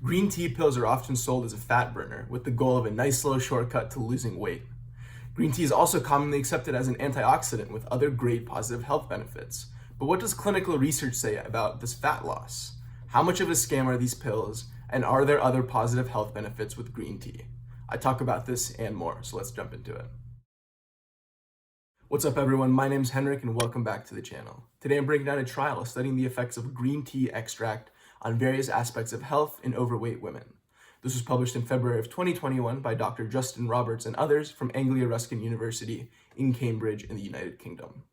Green tea pills are often sold as a fat burner with the goal of a nice slow shortcut to losing weight. Green tea is also commonly accepted as an antioxidant with other great positive health benefits. But what does clinical research say about this fat loss? How much of a scam are these pills, and are there other positive health benefits with green tea? I talk about this and more, so let's jump into it. What's up everyone, my name's Henrik and welcome back to the channel. Today I'm breaking down a trial studying the effects of green tea extract on various aspects of health in overweight women. This was published in February of 2021 by Dr. Justin Roberts and others from Anglia Ruskin University in Cambridge in the United Kingdom.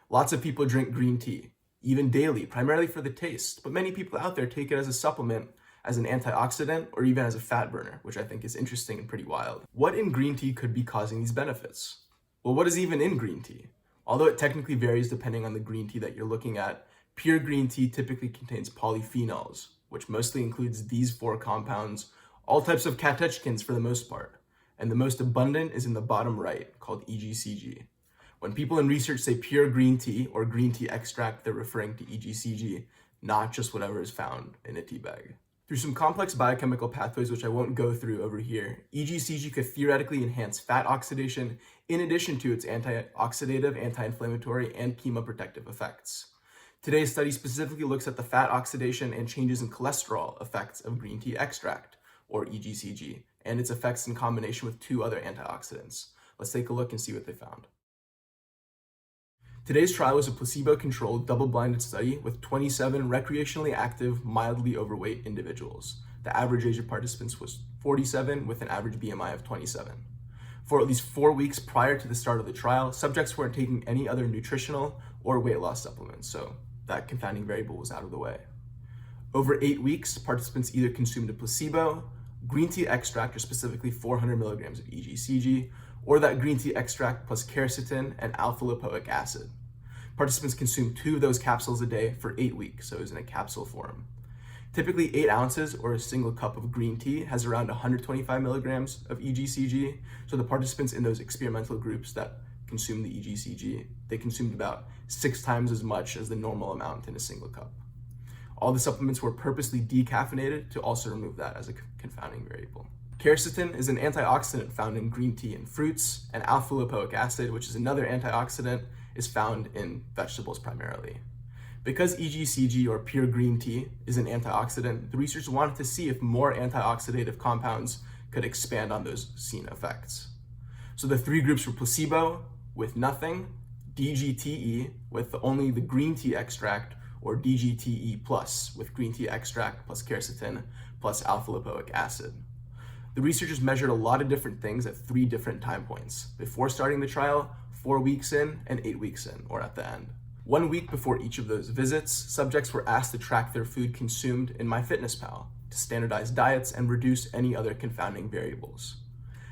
Lots of people drink green tea, even daily, primarily for the taste, but many people out there take it as a supplement, as an antioxidant, or even as a fat burner, which I think is interesting and pretty wild. What in green tea could be causing these benefits? Well, what is even in green tea? Although it technically varies depending on the green tea that you're looking at, pure green tea typically contains polyphenols, which mostly includes these four compounds, all types of catechins for the most part, and the most abundant is in the bottom right, called EGCG. When people in research say pure green tea or green tea extract, they're referring to EGCG, not just whatever is found in a tea bag. Through some complex biochemical pathways, which I won't go through over here, EGCG could theoretically enhance fat oxidation in addition to its antioxidative, anti-inflammatory, and chemoprotective effects. Today's study specifically looks at the fat oxidation and changes in cholesterol effects of green tea extract, or EGCG, and its effects in combination with two other antioxidants. Let's take a look and see what they found. Today's trial was a placebo-controlled, double-blinded study with 27 recreationally active, mildly overweight individuals. The average age of participants was 47 with an average BMI of 27. For at least 4 weeks prior to the start of the trial, subjects weren't taking any other nutritional or weight loss supplements, so that confounding variable was out of the way. Over 8 weeks, participants either consumed a placebo, green tea extract, or specifically 400 milligrams of EGCG, or that green tea extract plus quercetin and alpha-lipoic acid. Participants consumed 2 of those capsules a day for 8 weeks, so it was in a capsule form. Typically 8 ounces or a single cup of green tea has around 125 milligrams of EGCG, so the participants in those experimental groups that consumed the EGCG, they consumed about 6 times as much as the normal amount in a single cup. All the supplements were purposely decaffeinated to also remove that as a confounding variable. Quercetin is an antioxidant found in green tea and fruits, and alpha-lipoic acid, which is another antioxidant, is found in vegetables primarily. Because EGCG, or pure green tea, is an antioxidant, the researchers wanted to see if more antioxidative compounds could expand on those seen effects. So the 3 groups were placebo with nothing, DGTE with only the green tea extract, or DGTE plus with green tea extract plus quercetin plus alpha-lipoic acid. The researchers measured a lot of different things at 3 different time points: before starting the trial, 4 weeks in, and 8 weeks in, or at the end. 1 week before each of those visits, subjects were asked to track their food consumed in MyFitnessPal to standardize diets and reduce any other confounding variables.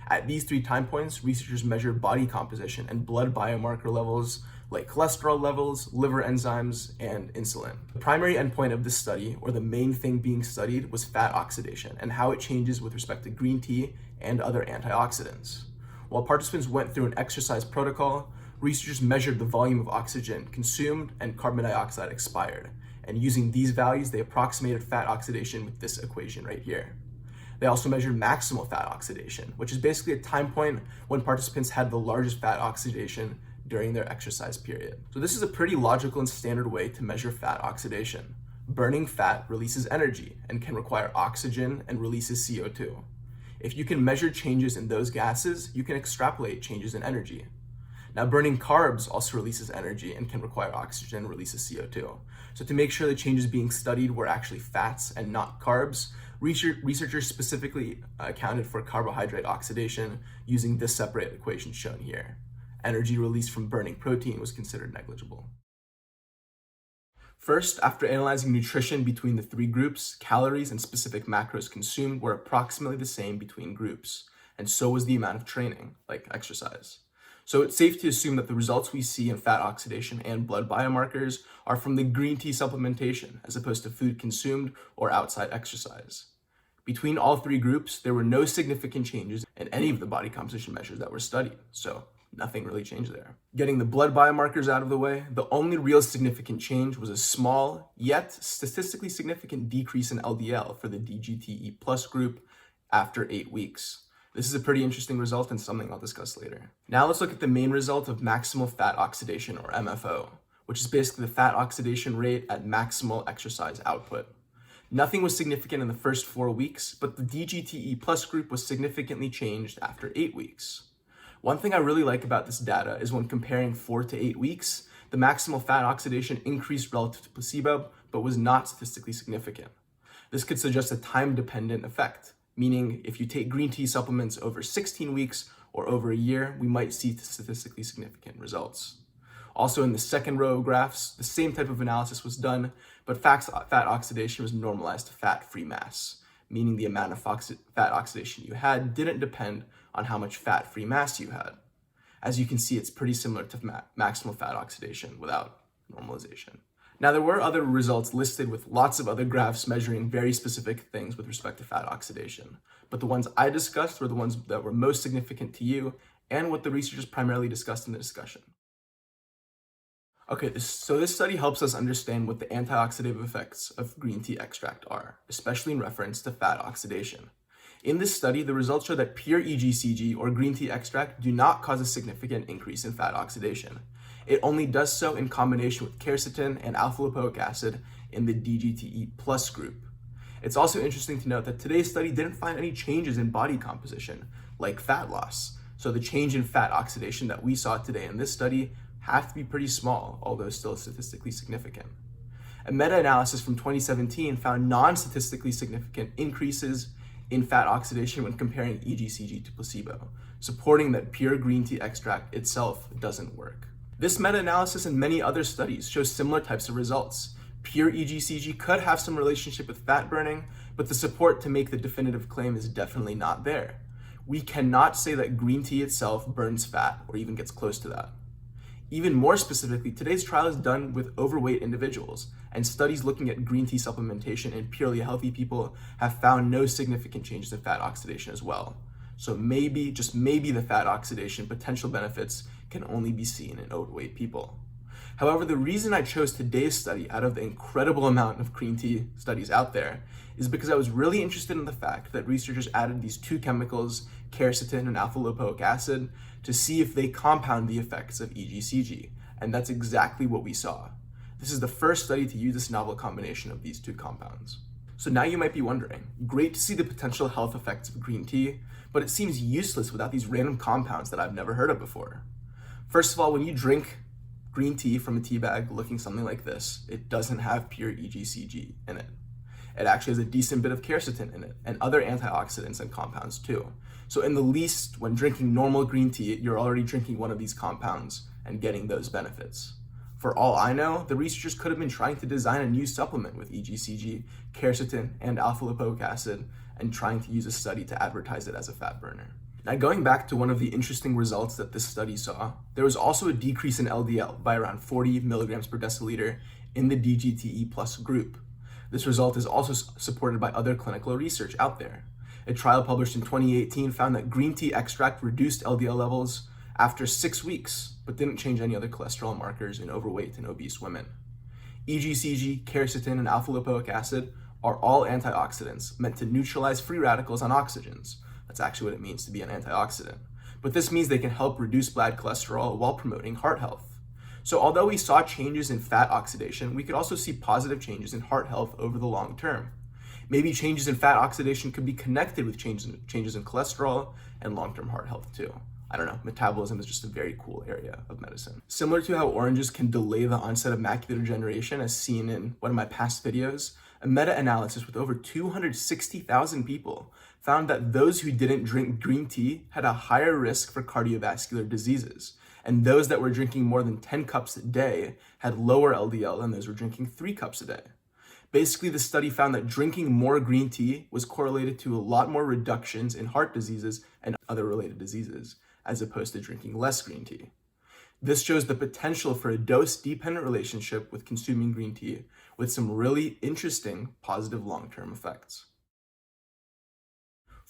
At these 3 time points, researchers measured body composition and blood biomarker levels like cholesterol levels, liver enzymes, and insulin. The primary endpoint of this study, or the main thing being studied, was fat oxidation and how it changes with respect to green tea and other antioxidants. While participants went through an exercise protocol, researchers measured the volume of oxygen consumed and carbon dioxide expired, and using these values, they approximated fat oxidation with this equation right here. They also measured maximal fat oxidation, which is basically a time point when participants had the largest fat oxidation during their exercise period. So this is a pretty logical and standard way to measure fat oxidation. Burning fat releases energy and can require oxygen and releases CO2. If you can measure changes in those gases, you can extrapolate changes in energy. Now, burning carbs also releases energy and can require oxygen and releases CO2. So to make sure the changes being studied were actually fats and not carbs, researchers specifically accounted for carbohydrate oxidation using this separate equation shown here. Energy released from burning protein was considered negligible. First, after analyzing nutrition between the 3 groups, calories and specific macros consumed were approximately the same between groups, and so was the amount of training, like exercise. So it's safe to assume that the results we see in fat oxidation and blood biomarkers are from the green tea supplementation, as opposed to food consumed or outside exercise. Between all 3 groups, there were no significant changes in any of the body composition measures that were studied, so Nothing really changed there. Getting the blood biomarkers out of the way, the only real significant change was a small, yet statistically significant decrease in LDL for the DGTE plus group after 8 weeks. This is a pretty interesting result and something I'll discuss later. Now let's look at the main result of maximal fat oxidation, or MFO, which is basically the fat oxidation rate at maximal exercise output. Nothing was significant in the first 4 weeks, but the DGTE plus group was significantly changed after 8 weeks. One thing I really like about this data is when comparing 4 to 8 weeks, the maximal fat oxidation increased relative to placebo, but was not statistically significant. This could suggest a time-dependent effect, meaning if you take green tea supplements over 16 weeks or over a year, we might see statistically significant results. Also in the second row of graphs, the same type of analysis was done, but fat oxidation was normalized to fat-free mass, meaning the amount of fat oxidation you had didn't depend on how much fat-free mass you had. As you can see, it's pretty similar to maximal fat oxidation without normalization. Now, there were other results listed with lots of other graphs measuring very specific things with respect to fat oxidation, but the ones I discussed were the ones that were most significant to you and what the researchers primarily discussed in the discussion. Okay, so this study helps us understand what the antioxidative effects of green tea extract are, especially in reference to fat oxidation. In this study, the results show that pure EGCG or green tea extract do not cause a significant increase in fat oxidation. It only does so in combination with quercetin and alpha-lipoic acid in the DGTE plus group. It's also interesting to note that today's study didn't find any changes in body composition, like fat loss. So the change in fat oxidation that we saw today in this study have to be pretty small, although still statistically significant. A meta-analysis from 2017 found non-statistically significant increases in fat oxidation when comparing EGCG to placebo, supporting that pure green tea extract itself doesn't work. This meta-analysis and many other studies show similar types of results. Pure EGCG could have some relationship with fat burning, but the support to make the definitive claim is definitely not there. We cannot say that green tea itself burns fat or even gets close to that. Even more specifically, today's trial is done with overweight individuals, and studies looking at green tea supplementation in purely healthy people have found no significant changes in fat oxidation as well. So maybe, just maybe, the fat oxidation potential benefits can only be seen in overweight people. However, the reason I chose today's study out of the incredible amount of green tea studies out there is because I was really interested in the fact that researchers added these two chemicals, quercetin and alpha-lipoic acid, to see if they compound the effects of EGCG, and that's exactly what we saw. This is the first study to use this novel combination of these two compounds. So now you might be wondering, great to see the potential health effects of green tea, but it seems useless without these random compounds that I've never heard of before. First of all, when you drink green tea from a tea bag looking something like this, it doesn't have pure EGCG in it. It actually has a decent bit of quercetin in it and other antioxidants and compounds too. So in the least, when drinking normal green tea, you're already drinking one of these compounds and getting those benefits. For all I know, the researchers could have been trying to design a new supplement with EGCG, quercetin, and alpha-lipoic acid and trying to use a study to advertise it as a fat burner. Now, going back to one of the interesting results that this study saw, there was also a decrease in LDL by around 40 milligrams per deciliter in the DGTE plus group. This result is also supported by other clinical research out there. A trial published in 2018 found that green tea extract reduced LDL levels after 6 weeks, but didn't change any other cholesterol markers in overweight and obese women. EGCG, quercetin, and alpha-lipoic acid are all antioxidants meant to neutralize free radicals on oxygens. That's actually what it means to be an antioxidant. But this means they can help reduce bad cholesterol while promoting heart health. So although we saw changes in fat oxidation, we could also see positive changes in heart health over the long term. Maybe changes in fat oxidation could be connected with changes in cholesterol and long-term heart health too. I don't know, metabolism is just a very cool area of medicine. Similar to how oranges can delay the onset of macular degeneration, as seen in one of my past videos, a meta-analysis with over 260,000 people found that those who didn't drink green tea had a higher risk for cardiovascular diseases, and those that were drinking more than 10 cups a day had lower LDL than those who were drinking 3 cups a day. Basically, the study found that drinking more green tea was correlated to a lot more reductions in heart diseases and other related diseases, as opposed to drinking less green tea. This shows the potential for a dose-dependent relationship with consuming green tea, with some really interesting positive long-term effects.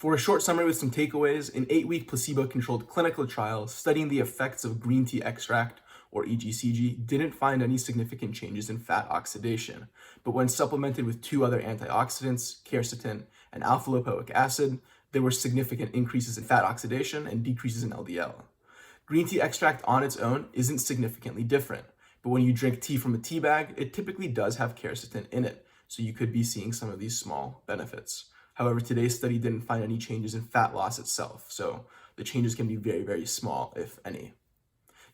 For a short summary with some takeaways, an 8-week placebo-controlled clinical trial studying the effects of green tea extract, or EGCG, didn't find any significant changes in fat oxidation, but when supplemented with 2 other antioxidants, quercetin and alpha-lipoic acid, there were significant increases in fat oxidation and decreases in LDL. Green tea extract on its own isn't significantly different, but when you drink tea from a tea bag, it typically does have quercetin in it, so you could be seeing some of these small benefits. However, today's study didn't find any changes in fat loss itself, so the changes can be very, very small, if any.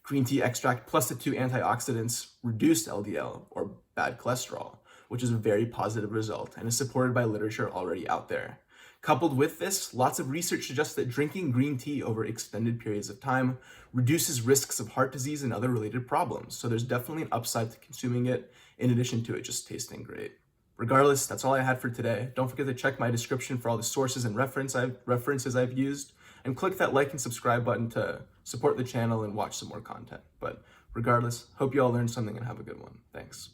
Green tea extract plus the 2 antioxidants reduced LDL, or bad cholesterol, which is a very positive result and is supported by literature already out there. Coupled with this, lots of research suggests that drinking green tea over extended periods of time reduces risks of heart disease and other related problems, so there's definitely an upside to consuming it, in addition to it just tasting great. Regardless, that's all I had for today. Don't forget to check my description for all the sources and references I've used, and click that like and subscribe button to support the channel and watch some more content. But regardless, hope you all learned something and have a good one. Thanks.